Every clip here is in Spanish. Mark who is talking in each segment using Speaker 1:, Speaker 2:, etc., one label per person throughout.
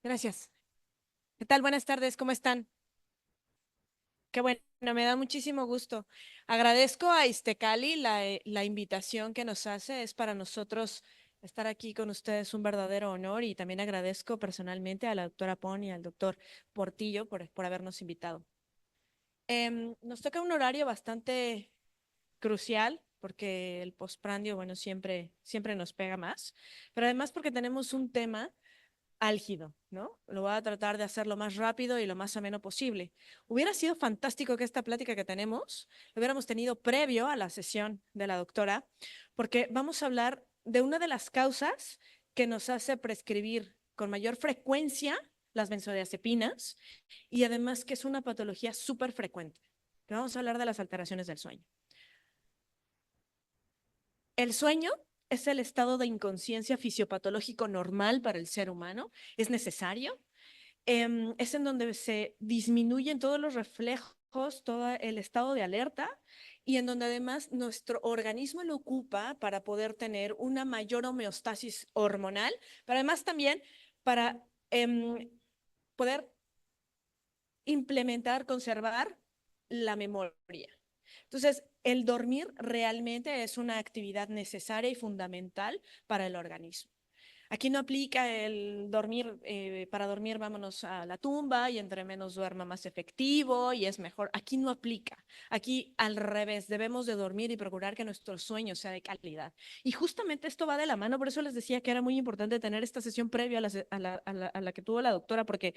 Speaker 1: Gracias. ¿Qué tal? Buenas tardes, ¿cómo están? Qué bueno, me da muchísimo gusto. Agradezco a Iztecali la invitación que nos hace. Es para nosotros estar aquí con ustedes un verdadero honor y también agradezco personalmente a la doctora Pon y al doctor Portillo por habernos invitado. Nos toca un horario bastante crucial porque el postprandio, bueno, siempre nos pega más, pero además porque tenemos un tema álgido, ¿no? Lo voy a tratar de hacer lo más rápido y lo más ameno posible. Hubiera sido fantástico que esta plática que tenemos lo hubiéramos tenido previo a la sesión de la doctora, porque vamos a hablar de una de las causas que nos hace prescribir con mayor frecuencia las benzodiazepinas y además que es una patología súper frecuente. Vamos a hablar de las alteraciones del sueño. El sueño es el estado de inconsciencia fisiopatológico normal para el ser humano, es necesario, es en donde se disminuyen todos los reflejos, todo el estado de alerta y en donde además nuestro organismo lo ocupa para poder tener una mayor homeostasis hormonal, pero además también para poder implementar, conservar la memoria. Entonces, el dormir realmente es una actividad necesaria y fundamental para el organismo. Aquí no aplica el dormir, para dormir vámonos a la tumba y entre menos duerma más efectivo y es mejor. Aquí no aplica. Aquí al revés, debemos de dormir y procurar que nuestro sueño sea de calidad. Y justamente esto va de la mano, por eso les decía que era muy importante tener esta sesión previa a la que tuvo la doctora, porque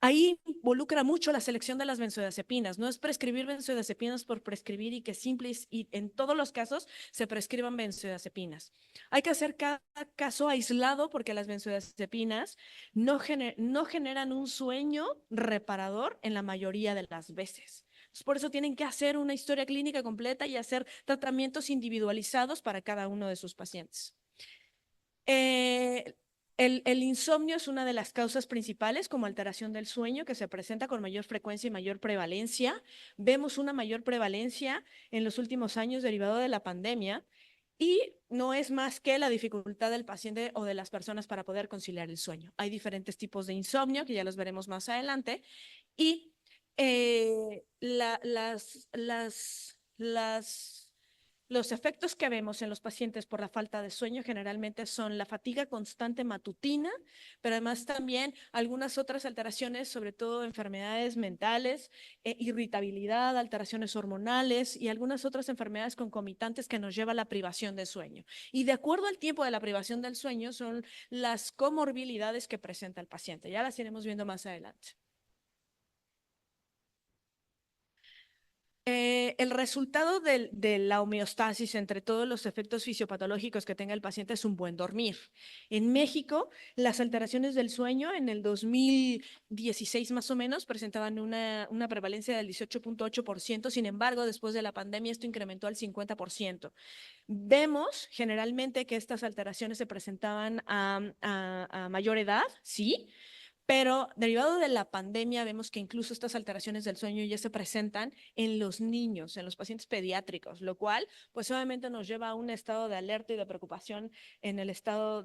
Speaker 1: ahí involucra mucho la selección de las benzodiazepinas. No es prescribir benzodiazepinas por prescribir y que simple y en todos los casos se prescriban benzodiazepinas. Hay que hacer cada caso aislado porque las benzodiazepinas no generan un sueño reparador en la mayoría de las veces. Por eso tienen que hacer una historia clínica completa y hacer tratamientos individualizados para cada uno de sus pacientes. Eh, el insomnio es una de las causas principales como alteración del sueño que se presenta con mayor frecuencia y mayor prevalencia. Vemos una mayor prevalencia en los últimos años derivado de la pandemia y no es más que la dificultad del paciente o de las personas para poder conciliar el sueño. Hay diferentes tipos de insomnio que ya los veremos más adelante y los efectos que vemos en los pacientes por la falta de sueño generalmente son la fatiga constante matutina, pero además también algunas otras alteraciones, sobre todo enfermedades mentales, irritabilidad, alteraciones hormonales y algunas otras enfermedades concomitantes que nos lleva a la privación de sueño. Y de acuerdo al tiempo de la privación del sueño son las comorbilidades que presenta el paciente. Ya las iremos viendo más adelante. El resultado de la homeostasis entre todos los efectos fisiopatológicos que tenga el paciente es un buen dormir. En México, las alteraciones del sueño en el 2016 más o menos presentaban una prevalencia del 18.8%. Sin embargo, después de la pandemia esto incrementó al 50%. Vemos generalmente que estas alteraciones se presentaban a mayor edad, sí, pero derivado de la pandemia vemos que incluso estas alteraciones del sueño ya se presentan en los niños, en los pacientes pediátricos, lo cual pues obviamente nos lleva a un estado de alerta y de preocupación en el estado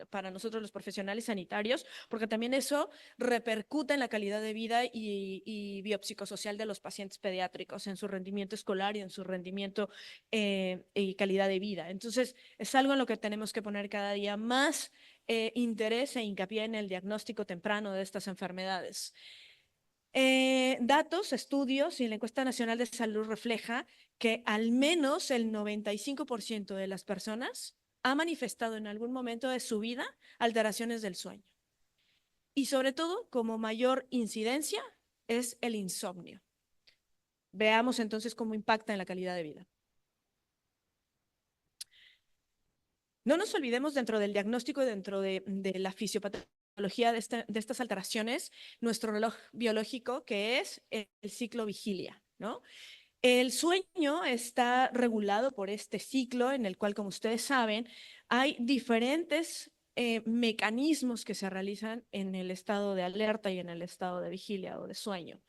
Speaker 1: para nosotros los profesionales sanitarios, porque también eso repercute en la calidad de vida y biopsicosocial de los pacientes pediátricos, en su rendimiento escolar y en su rendimiento y calidad de vida. Entonces, es algo en lo que tenemos que poner cada día más interés e hincapié en el diagnóstico temprano de estas enfermedades. Datos, estudios y la encuesta nacional de salud refleja que al menos el 95% de las personas ha manifestado en algún momento de su vida alteraciones del sueño. Y sobre todo, como mayor incidencia, es el insomnio. Veamos entonces cómo impacta en la calidad de vida. No nos olvidemos dentro del diagnóstico y dentro de la fisiopatología de estas alteraciones, nuestro reloj biológico, que es el ciclo vigilia, ¿no? El sueño está regulado por este ciclo en el cual, como ustedes saben, hay diferentes mecanismos que se realizan en el estado de alerta y en el estado de vigilia o de sueño.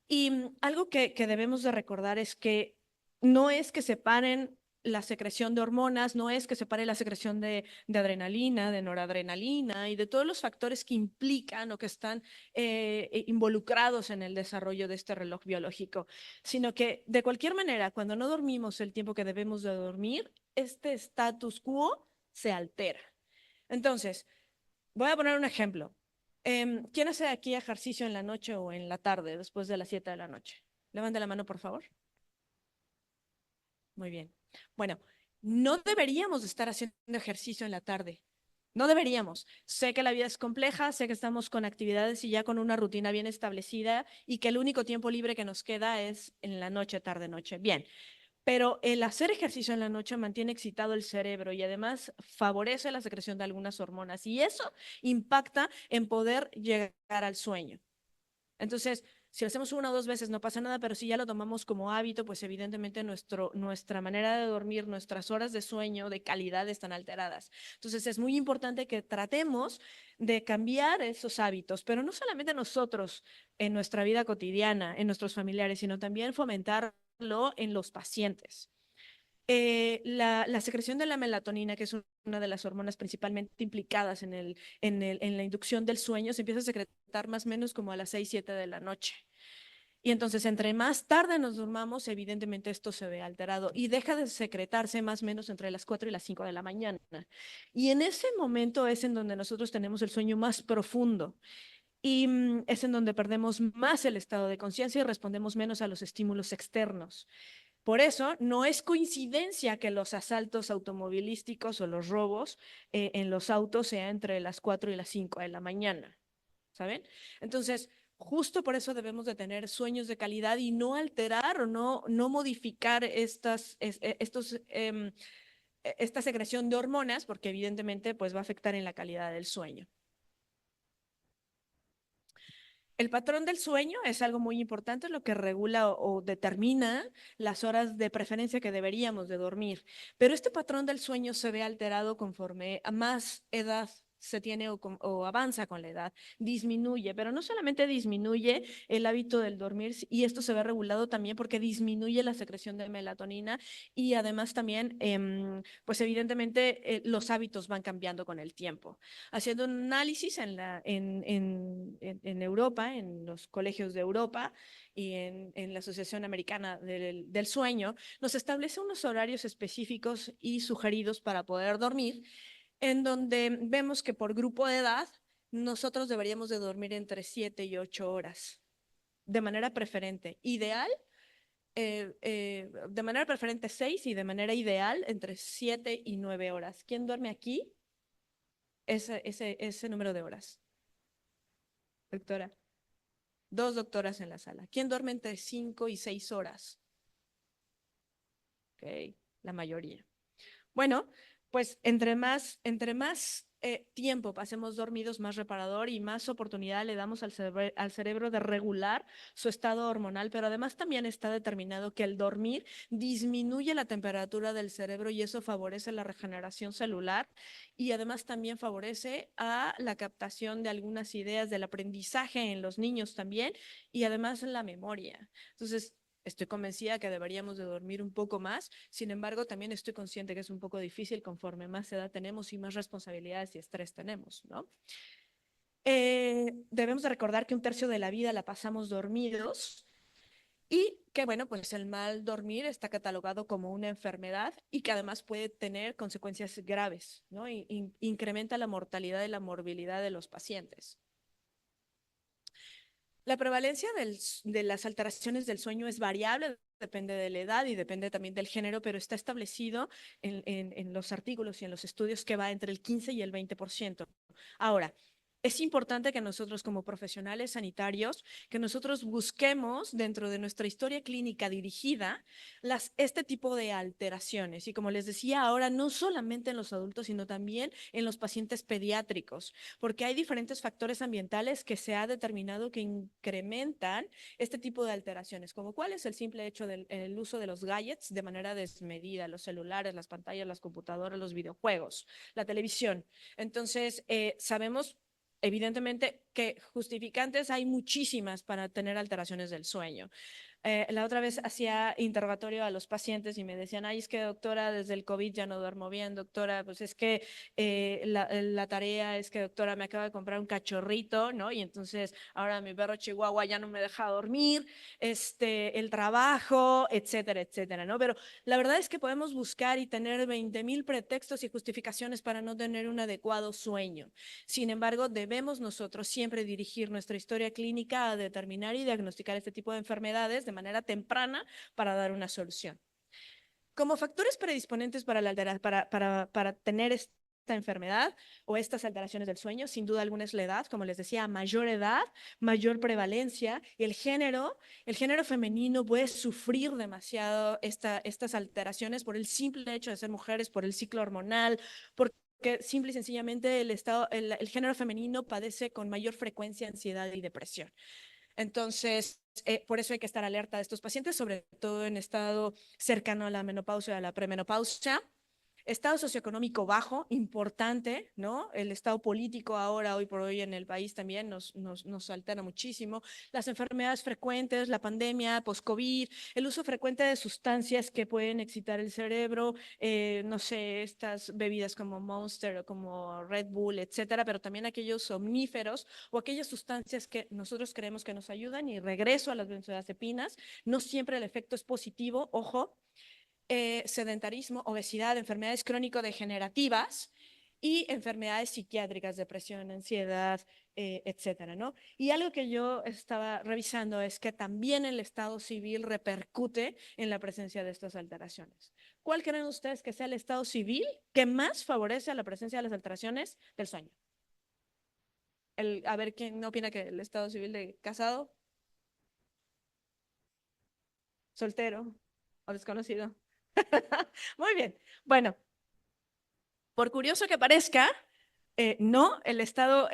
Speaker 1: Y algo que debemos de recordar es que no es que se paren la secreción de hormonas, no es que se pare la secreción de adrenalina, de noradrenalina y de todos los factores que implican o que están involucrados en el desarrollo de este reloj biológico, sino que de cualquier manera, cuando no dormimos el tiempo que debemos de dormir, este status quo se altera. Entonces, voy a poner un ejemplo. ¿Quién hace aquí ejercicio en la noche o en la tarde, después de las 7 de la noche? Levante la mano, por favor. Muy bien. Bueno, no deberíamos estar haciendo ejercicio en la tarde. No deberíamos. Sé que la vida es compleja, sé que estamos con actividades y ya con una rutina bien establecida y que el único tiempo libre que nos queda es en la noche, tarde, noche. Bien, pero el hacer ejercicio en la noche mantiene excitado el cerebro y además favorece la secreción de algunas hormonas y eso impacta en poder llegar al sueño. Entonces, si lo hacemos una o dos veces no pasa nada, pero si ya lo tomamos como hábito, pues evidentemente nuestra manera de dormir, nuestras horas de sueño de calidad están alteradas. Entonces, es muy importante que tratemos de cambiar esos hábitos, pero no solamente nosotros en nuestra vida cotidiana, en nuestros familiares, sino también fomentarlo en los pacientes. La secreción de la melatonina, que es una de las hormonas principalmente implicadas en la inducción del sueño, se empieza a secretar más o menos como a las 6, 7 de la noche. Y entonces, entre más tarde nos durmamos, evidentemente esto se ve alterado y deja de secretarse más o menos entre las 4 y las 5 de la mañana. Y en ese momento es en donde nosotros tenemos el sueño más profundo y es en donde perdemos más el estado de conciencia y respondemos menos a los estímulos externos. Por eso, no es coincidencia que los asaltos automovilísticos o los robos en los autos sea entre las 4 y las 5 de la mañana, ¿saben? Entonces, justo por eso debemos de tener sueños de calidad y no alterar o no modificar esta secreción de hormonas, porque evidentemente pues, va a afectar en la calidad del sueño. El patrón del sueño es algo muy importante, lo que regula o determina las horas de preferencia que deberíamos de dormir. Pero este patrón del sueño se ve alterado conforme a más edad se tiene o avanza con la edad, disminuye, pero no solamente disminuye el hábito del dormir, y esto se ve regulado también porque disminuye la secreción de melatonina y además también, pues evidentemente los hábitos van cambiando con el tiempo. Haciendo un análisis en Europa, en los colegios de Europa y en la Asociación Americana del Sueño, nos establece unos horarios específicos y sugeridos para poder dormir, en donde vemos que por grupo de edad nosotros deberíamos de dormir entre 7 y 8 horas, de manera preferente. Ideal, de manera preferente 6 y de manera ideal entre 7 y 9 horas. ¿Quién duerme aquí? Ese número de horas. Doctora, dos doctoras en la sala. ¿Quién duerme entre 5 y 6 horas? Ok, la mayoría. Bueno, pues entre más tiempo pasemos dormidos, más reparador y más oportunidad le damos al cerebro de regular su estado hormonal, pero además también está determinado que el dormir disminuye la temperatura del cerebro y eso favorece la regeneración celular y además también favorece a la captación de algunas ideas del aprendizaje en los niños también y además la memoria. Entonces, estoy convencida que deberíamos de dormir un poco más, sin embargo, también estoy consciente que es un poco difícil conforme más edad tenemos y más responsabilidades y estrés tenemos, ¿no? Debemos de recordar que un tercio de la vida la pasamos dormidos y que, bueno, pues el mal dormir está catalogado como una enfermedad y que además puede tener consecuencias graves, ¿no? Incrementa la mortalidad y la morbilidad de los pacientes. La prevalencia de las alteraciones del sueño es variable, depende de la edad y depende también del género, pero está establecido en los artículos y en los estudios que va entre el 15 y el 20%. Ahora, es importante que nosotros como profesionales sanitarios, que nosotros busquemos dentro de nuestra historia clínica dirigida este tipo de alteraciones. Y como les decía ahora, no solamente en los adultos, sino también en los pacientes pediátricos, porque hay diferentes factores ambientales que se ha determinado que incrementan este tipo de alteraciones, como cuál es el simple hecho del uso de los gadgets de manera desmedida, los celulares, las pantallas, las computadoras, los videojuegos, la televisión. Entonces, sabemos evidentemente que justificantes hay muchísimas para tener alteraciones del sueño. La otra vez hacía interrogatorio a los pacientes y me decían, ay, es que doctora, desde el COVID ya no duermo bien, doctora, pues es que la tarea es que, doctora, me acaba de comprar un cachorrito, ¿no? Y entonces ahora mi perro chihuahua ya no me deja dormir, el trabajo, etcétera, etcétera, ¿no? Pero la verdad es que podemos buscar y tener 20,000 pretextos y justificaciones para no tener un adecuado sueño. Sin embargo, debemos nosotros siempre dirigir nuestra historia clínica a determinar y diagnosticar este tipo de enfermedades de manera temprana para dar una solución. Como factores predisponentes para tener esta enfermedad o estas alteraciones del sueño, sin duda alguna es la edad, como les decía, a mayor edad, mayor prevalencia. El género femenino puede sufrir demasiado estas alteraciones por el simple hecho de ser mujeres, por el ciclo hormonal, porque simple y sencillamente el género femenino padece con mayor frecuencia ansiedad y depresión. Entonces, por eso hay que estar alerta de estos pacientes, sobre todo en estado cercano a la menopausia, a la premenopausia. Estado socioeconómico bajo, importante, ¿no? El estado político ahora, hoy por hoy en el país también nos altera muchísimo. Las enfermedades frecuentes, la pandemia, post-COVID, el uso frecuente de sustancias que pueden excitar el cerebro, no sé, estas bebidas como Monster o como Red Bull, etcétera, pero también aquellos somníferos o aquellas sustancias que nosotros creemos que nos ayudan. Y regreso a las benzodiazepinas, no siempre el efecto es positivo, ojo, sedentarismo, obesidad, enfermedades crónico-degenerativas y enfermedades psiquiátricas, depresión, ansiedad, etcétera, ¿no? Y algo que yo estaba revisando es que también el estado civil repercute en la presencia de estas alteraciones. ¿Cuál creen ustedes que sea el estado civil que más favorece a la presencia de las alteraciones del sueño? A ver, ¿quién opina que el estado civil de casado, soltero o desconocido? Muy bien. Bueno, por curioso que parezca, no, el estado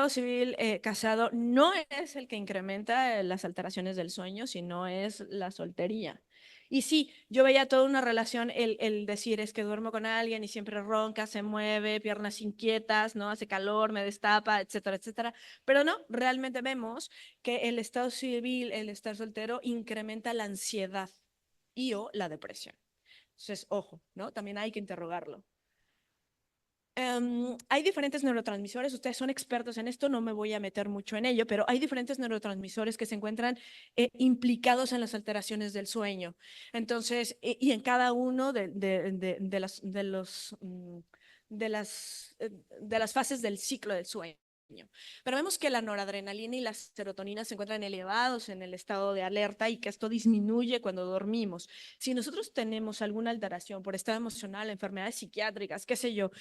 Speaker 1: civil casado no es el que incrementa las alteraciones del sueño, sino es la soltería. Y sí, yo veía toda una relación, el decir es que duermo con alguien y siempre ronca, se mueve, piernas inquietas, ¿no? Hace calor, me destapa, etcétera, etcétera. Pero no, realmente vemos que el estado civil, el estar soltero, incrementa la ansiedad y o la depresión. Entonces, ojo, ¿no? También hay que interrogarlo. Hay diferentes neurotransmisores, ustedes son expertos en esto, no me voy a meter mucho en ello, pero hay diferentes neurotransmisores que se encuentran implicados en las alteraciones del sueño. Entonces, y en cada uno de las fases del ciclo del sueño. Pero vemos que la noradrenalina y la serotonina se encuentran elevados en el estado de alerta y que esto disminuye cuando dormimos. Si nosotros tenemos alguna alteración por estado emocional, enfermedades psiquiátricas, qué sé yo,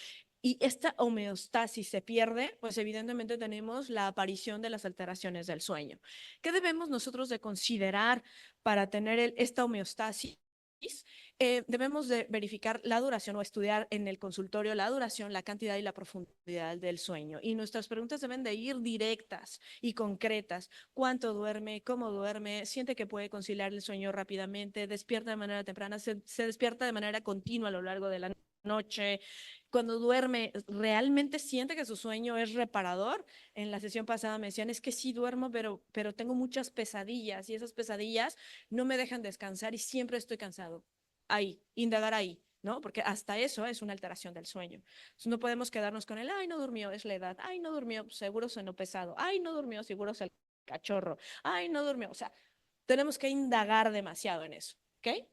Speaker 1: y esta homeostasis se pierde, pues evidentemente tenemos la aparición de las alteraciones del sueño. ¿Qué debemos nosotros de considerar para tener esta homeostasis? Debemos de verificar la duración o estudiar en el consultorio la duración, la cantidad y la profundidad del sueño. Y nuestras preguntas deben de ir directas y concretas. ¿Cuánto duerme? ¿Cómo duerme? ¿Siente que puede conciliar el sueño rápidamente? ¿Despierta de manera temprana? ¿Se despierta de manera continua a lo largo de la noche? Cuando duerme, ¿realmente siente que su sueño es reparador? En la sesión pasada me decían, es que sí duermo, pero tengo muchas pesadillas y esas pesadillas no me dejan descansar y siempre estoy cansado. Ahí, indagar ahí, ¿no? Porque hasta eso es una alteración del sueño. Entonces, no podemos quedarnos con el, ay, no durmió, es la edad, ay, no durmió, seguro sonó pesado, ay, no durmió, seguro es el cachorro, ay, no durmió. O sea, tenemos que indagar demasiado en eso, ¿ok?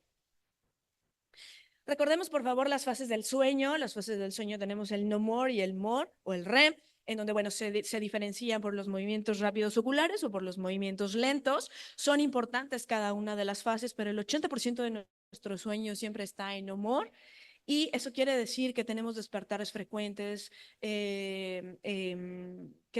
Speaker 1: Recordemos, por favor, las fases del sueño. Las fases del sueño tenemos el no more y el more o el REM, en donde, bueno, se diferencian por los movimientos rápidos oculares o por los movimientos lentos. Son importantes cada una de las fases, pero el 80% de nuestro sueño siempre está en no more. Y eso quiere decir que tenemos despertares frecuentes, que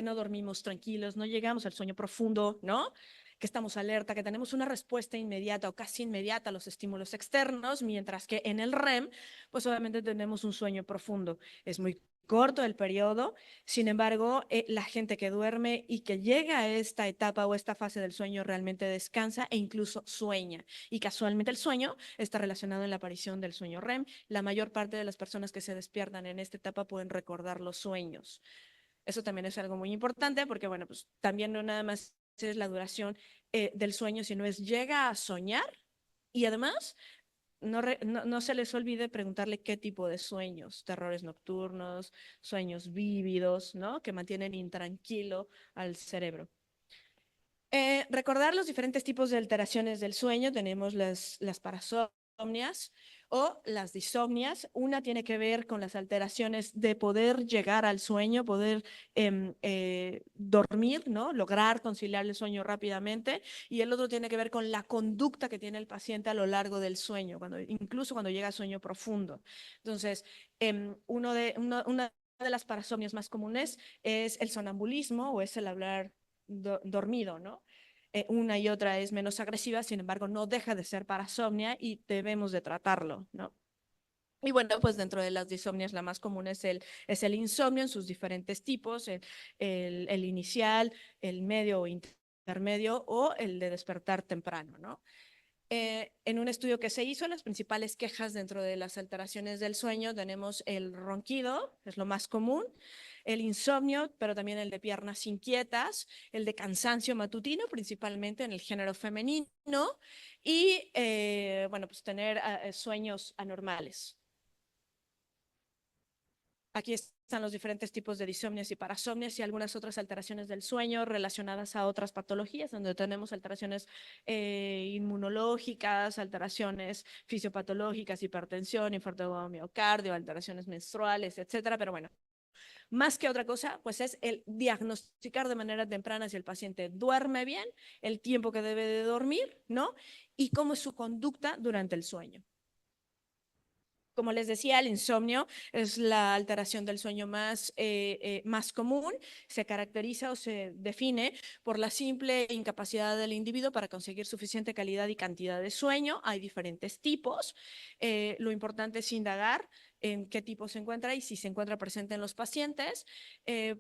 Speaker 1: no dormimos tranquilos, no llegamos al sueño profundo, ¿no? Que estamos alerta, que tenemos una respuesta inmediata o casi inmediata a los estímulos externos, mientras que en el REM, pues obviamente tenemos un sueño profundo. Es muy corto el periodo, sin embargo, la gente que duerme y que llega a esta etapa o esta fase del sueño realmente descansa e incluso sueña. Y casualmente el sueño está relacionado en la aparición del sueño REM. La mayor parte de las personas que se despiertan en esta etapa pueden recordar los sueños. Eso también es algo muy importante porque, bueno, pues también no nada más es la duración del sueño, sino es llega a soñar y además no se les olvide preguntarle qué tipo de sueños, terrores nocturnos, sueños vívidos, ¿no? Que mantienen intranquilo al cerebro. Recordar los diferentes tipos de alteraciones del sueño. Tenemos las parasomnias o las disomnias. Una tiene que ver con las alteraciones de poder llegar al sueño, poder dormir, ¿no? Lograr conciliar el sueño rápidamente. Y el otro tiene que ver con la conducta que tiene el paciente a lo largo del sueño, incluso cuando llega a sueño profundo. Entonces, una de las parasomnias más comunes es el sonambulismo o es el hablar dormido, ¿no? Una y otra es menos agresiva, sin embargo, no deja de ser parasomnia y debemos de tratarlo, ¿no? Y bueno, pues dentro de las disomnias la más común es el insomnio en sus diferentes tipos, el inicial, el medio o intermedio o el de despertar temprano, ¿no? En un estudio que se hizo, las principales quejas dentro de las alteraciones del sueño tenemos el ronquido, es lo más común, el insomnio, pero también el de piernas inquietas, el de cansancio matutino, principalmente en el género femenino, y bueno, pues tener sueños anormales. Aquí están los diferentes tipos de disomnias y parasomnias y algunas otras alteraciones del sueño relacionadas a otras patologías, donde tenemos alteraciones inmunológicas, alteraciones fisiopatológicas, hipertensión, infarto de miocardio, alteraciones menstruales, etcétera. Pero bueno, más que otra cosa, pues es el diagnosticar de manera temprana si el paciente duerme bien, el tiempo que debe de dormir, ¿no? Y cómo es su conducta durante el sueño. Como les decía, el insomnio es la alteración del sueño más común. Se caracteriza o se define por la simple incapacidad del individuo para conseguir suficiente calidad y cantidad de sueño. Hay diferentes tipos. Lo importante es indagar en qué tipo se encuentra y si se encuentra presente en los pacientes.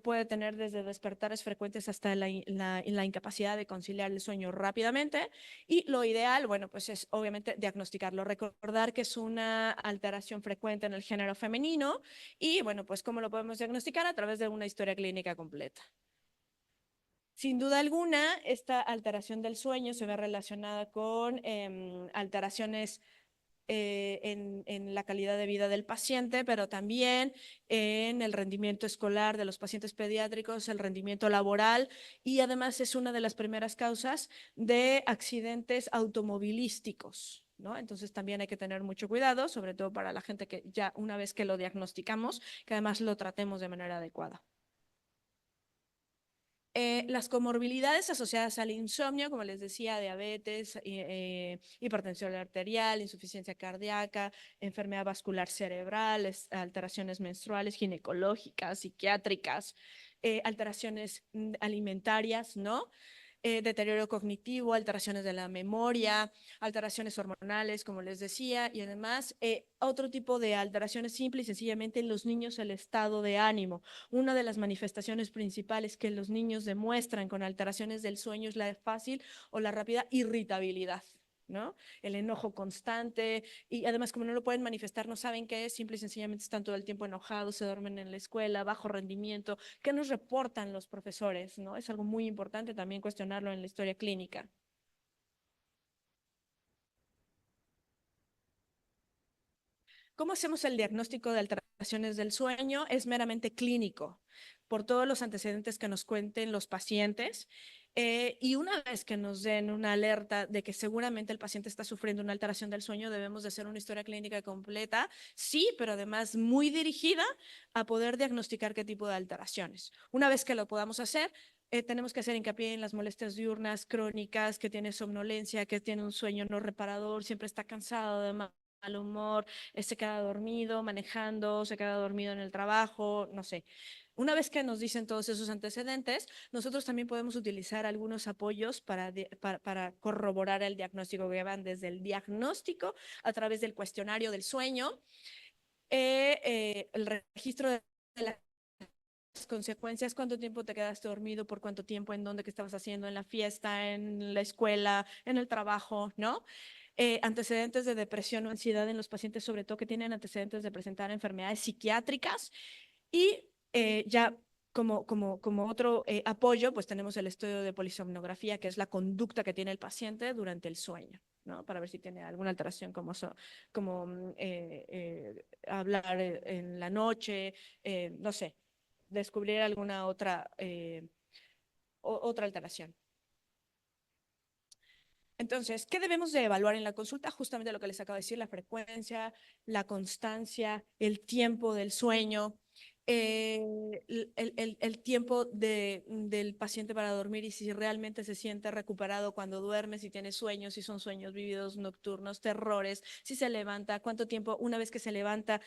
Speaker 1: Puede tener desde despertares frecuentes hasta la incapacidad de conciliar el sueño rápidamente. Y lo ideal, bueno, pues es obviamente diagnosticarlo, recordar que es una alteración frecuente en el género femenino y, bueno, pues cómo lo podemos diagnosticar a través de una historia clínica completa. Sin duda alguna, esta alteración del sueño se ve relacionada con alteraciones en la calidad de vida del paciente, pero también en el rendimiento escolar de los pacientes pediátricos, el rendimiento laboral y además es una de las primeras causas de accidentes automovilísticos, ¿no? Entonces también hay que tener mucho cuidado, sobre todo para la gente que ya una vez que lo diagnosticamos, que además lo tratemos de manera adecuada. Las comorbilidades asociadas al insomnio, como les decía, diabetes, hipertensión arterial, insuficiencia cardíaca, enfermedad vascular cerebral, alteraciones menstruales, ginecológicas, psiquiátricas, alteraciones alimentarias, ¿no? Deterioro cognitivo, alteraciones de la memoria, alteraciones hormonales, como les decía, y además otro tipo de alteraciones simple y sencillamente en los niños el estado de ánimo. Una de las manifestaciones principales que los niños demuestran con alteraciones del sueño es la fácil o la rápida irritabilidad, ¿no? El enojo constante y además como no lo pueden manifestar, no saben qué es, simple y sencillamente están todo el tiempo enojados, se duermen en la escuela, bajo rendimiento. ¿Qué nos reportan los profesores, no? Es algo muy importante también cuestionarlo en la historia clínica. ¿Cómo hacemos el diagnóstico de alteraciones del sueño? Es meramente clínico, por todos los antecedentes que nos cuenten los pacientes. Y una vez que nos den una alerta de que seguramente el paciente está sufriendo una alteración del sueño, debemos de hacer una historia clínica completa, sí, pero además muy dirigida a poder diagnosticar qué tipo de alteraciones. Una vez que lo podamos hacer, tenemos que hacer hincapié en las molestias diurnas crónicas, que tiene somnolencia, que tiene un sueño no reparador, siempre está cansado de mal humor, se queda dormido manejando, se queda dormido en el trabajo, no sé. Una vez que nos dicen todos esos antecedentes, nosotros también podemos utilizar algunos apoyos para corroborar el diagnóstico que van desde el diagnóstico a través del cuestionario del sueño, el registro de las consecuencias, cuánto tiempo te quedaste dormido, por cuánto tiempo, en dónde, qué estabas haciendo, en la fiesta, en la escuela, en el trabajo, ¿no? Antecedentes de depresión o ansiedad en los pacientes, sobre todo que tienen antecedentes de presentar enfermedades psiquiátricas y ya como otro apoyo, pues tenemos el estudio de polisomnografía, que es la conducta que tiene el paciente durante el sueño, ¿no? Para ver si tiene alguna alteración como hablar en la noche, no sé, descubrir alguna otra alteración. Entonces, ¿qué debemos de evaluar en la consulta? Justamente lo que les acabo de decir, la frecuencia, la constancia, el tiempo del sueño, el tiempo del paciente para dormir y si realmente se siente recuperado cuando duerme, si tiene sueños, si son sueños vívidos nocturnos, terrores, si se levanta, cuánto tiempo, una vez que se levanta,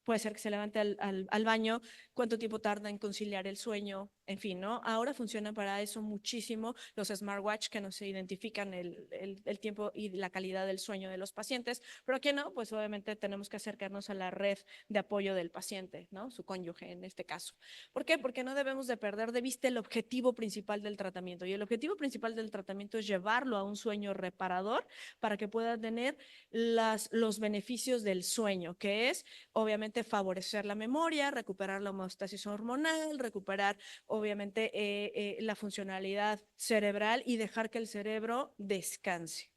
Speaker 1: puede ser que se levante al baño, cuánto tiempo tarda en conciliar el sueño, en fin, ¿no? Ahora funcionan para eso muchísimo los smartwatch que nos identifican el tiempo y la calidad del sueño de los pacientes, pero que no, pues obviamente tenemos que acercarnos a la red de apoyo del paciente, ¿no? Su cónyuge en este caso. ¿Por qué? Porque no debemos de perder de vista el objetivo principal del tratamiento y el objetivo principal del tratamiento es llevarlo a un sueño reparador para que pueda tener los beneficios del sueño, que es obviamente favorecer la memoria, recuperar la homeostasis hormonal, recuperar obviamente la funcionalidad cerebral y dejar que el cerebro descanse.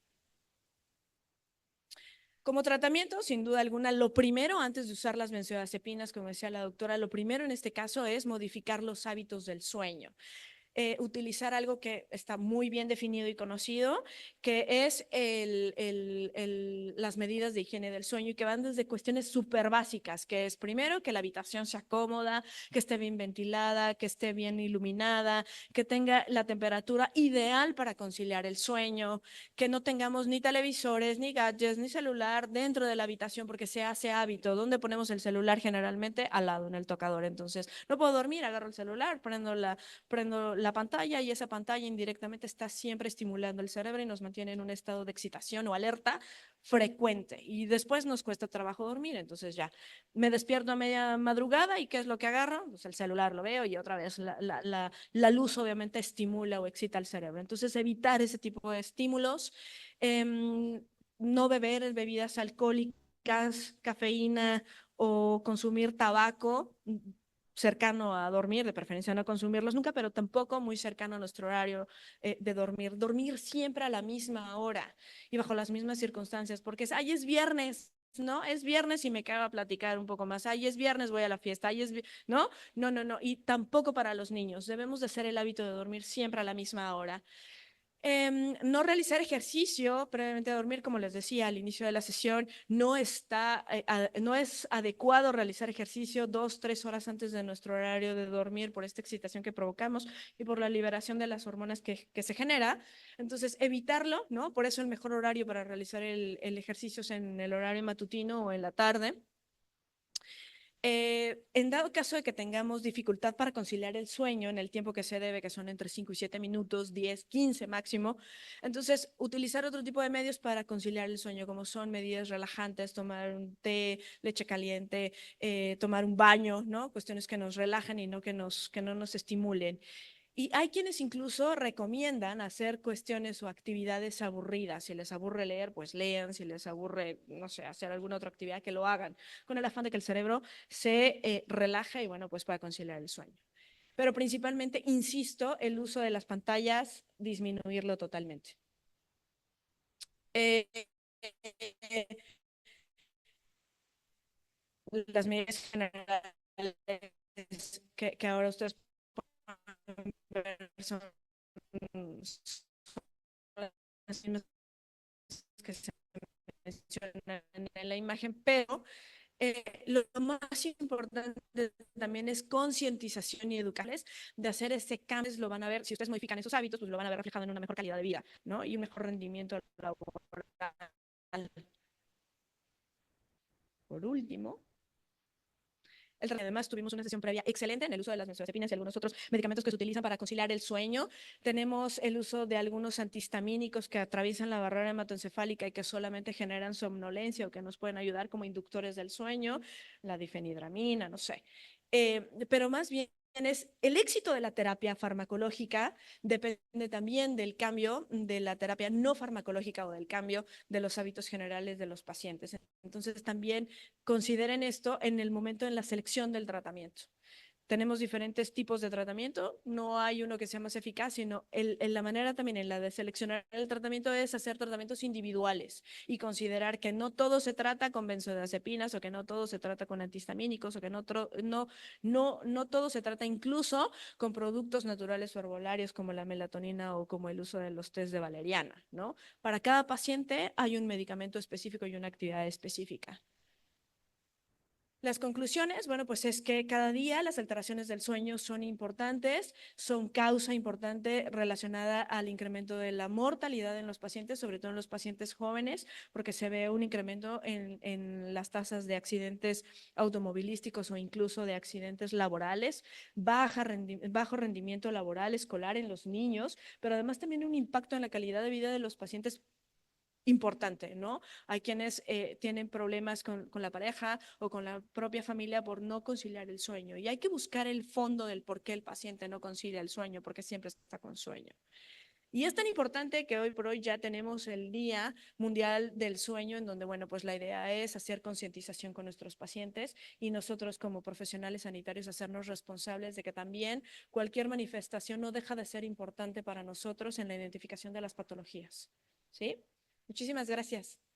Speaker 1: Como tratamiento, sin duda alguna, lo primero antes de usar las benzodiazepinas, como decía la doctora, lo primero en este caso es modificar los hábitos del sueño. Utilizar algo que está muy bien definido y conocido, que es las medidas de higiene del sueño y que van desde cuestiones súper básicas, que es primero que la habitación sea cómoda, que esté bien ventilada, que esté bien iluminada, que tenga la temperatura ideal para conciliar el sueño, que no tengamos ni televisores, ni gadgets, ni celular dentro de la habitación porque se hace hábito. ¿Dónde ponemos el celular? Generalmente al lado, en el tocador. Entonces, no puedo dormir, agarro el celular, prendo la pantalla y esa pantalla indirectamente está siempre estimulando el cerebro y nos mantiene en un estado de excitación o alerta frecuente y después nos cuesta trabajo dormir, entonces ya me despierto a media madrugada y ¿qué es lo que agarro? Pues el celular lo veo y otra vez la luz obviamente estimula o excita el cerebro, entonces evitar ese tipo de estímulos, no beber bebidas alcohólicas, cafeína o consumir tabaco cercano a dormir, de preferencia no consumirlos nunca, pero tampoco muy cercano a nuestro horario de dormir. Dormir siempre a la misma hora y bajo las mismas circunstancias, porque ay, es viernes, ¿no? Es viernes y me cago a platicar un poco más. Ay, es viernes, voy a la fiesta. Ay, ¿no? No, no, no. Y tampoco para los niños. Debemos de hacer el hábito de dormir siempre a la misma hora. No realizar ejercicio previamente a dormir, como les decía al inicio de la sesión, no es adecuado realizar ejercicio 2, 3 horas antes de nuestro horario de dormir por esta excitación que provocamos y por la liberación de las hormonas que se genera. Entonces, evitarlo, ¿no? Por eso el mejor horario para realizar el ejercicio es en el horario matutino o en la tarde. En dado caso de que tengamos dificultad para conciliar el sueño en el tiempo que se debe, que son entre 5 y 7 minutos, 10, 15 máximo, entonces utilizar otro tipo de medios para conciliar el sueño, como son medidas relajantes, tomar un té, leche caliente, tomar un baño, ¿no? Cuestiones que nos relajen y no que no nos estimulen. Y hay quienes incluso recomiendan hacer cuestiones o actividades aburridas. Si les aburre leer, pues lean. Si les aburre, no sé, hacer alguna otra actividad, que lo hagan, con el afán de que el cerebro se relaje y, bueno, pues pueda conciliar el sueño. Pero principalmente, insisto, el uso de las pantallas, disminuirlo totalmente. Eh, eh, las medidas generales que ahora ustedes pueden ver son las mismas que se mencionan en la imagen, pero lo más importante también es concientización y educarles de hacer ese cambio. Lo van a ver, si ustedes modifican esos hábitos, pues lo van a ver reflejado en una mejor calidad de vida, ¿no? Y un mejor rendimiento laboral. Por último, además, tuvimos una sesión previa excelente en el uso de las benzodiazepinas y algunos otros medicamentos que se utilizan para conciliar el sueño. Tenemos el uso de algunos antihistamínicos que atraviesan la barrera hematoencefálica y que solamente generan somnolencia o que nos pueden ayudar como inductores del sueño, la difenhidramina, no sé. Pero más bien es el éxito de la terapia farmacológica depende también del cambio de la terapia no farmacológica o del cambio de los hábitos generales de los pacientes. Entonces, también consideren esto en el momento de la selección del tratamiento. tenemos diferentes tipos de tratamiento, no hay uno que sea más eficaz, sino la manera también en la de seleccionar el tratamiento es hacer tratamientos individuales y considerar que no todo se trata con benzodiazepinas o que no todo se trata con antihistamínicos o que no todo se trata incluso con productos naturales o herbolarios como la melatonina o como el uso de los test de valeriana, ¿no? Para cada paciente hay un medicamento específico y una actividad específica. Las conclusiones, bueno, pues es que cada día las alteraciones del sueño son importantes, son causa importante relacionada al incremento de la mortalidad en los pacientes, sobre todo en los pacientes jóvenes, porque se ve un incremento en las tasas de accidentes automovilísticos o incluso de accidentes laborales, bajo rendimiento laboral, escolar en los niños, pero además también un impacto en la calidad de vida de los pacientes importante, ¿no? Hay quienes tienen problemas con la pareja o con la propia familia por no conciliar el sueño y hay que buscar el fondo del por qué el paciente no concilia el sueño, porque siempre está con sueño. Y es tan importante que hoy por hoy ya tenemos el Día Mundial del Sueño, en donde, bueno, pues la idea es hacer concientización con nuestros pacientes y nosotros como profesionales sanitarios hacernos responsables de que también cualquier manifestación no deja de ser importante para nosotros en la identificación de las patologías. ¿Sí? Muchísimas gracias.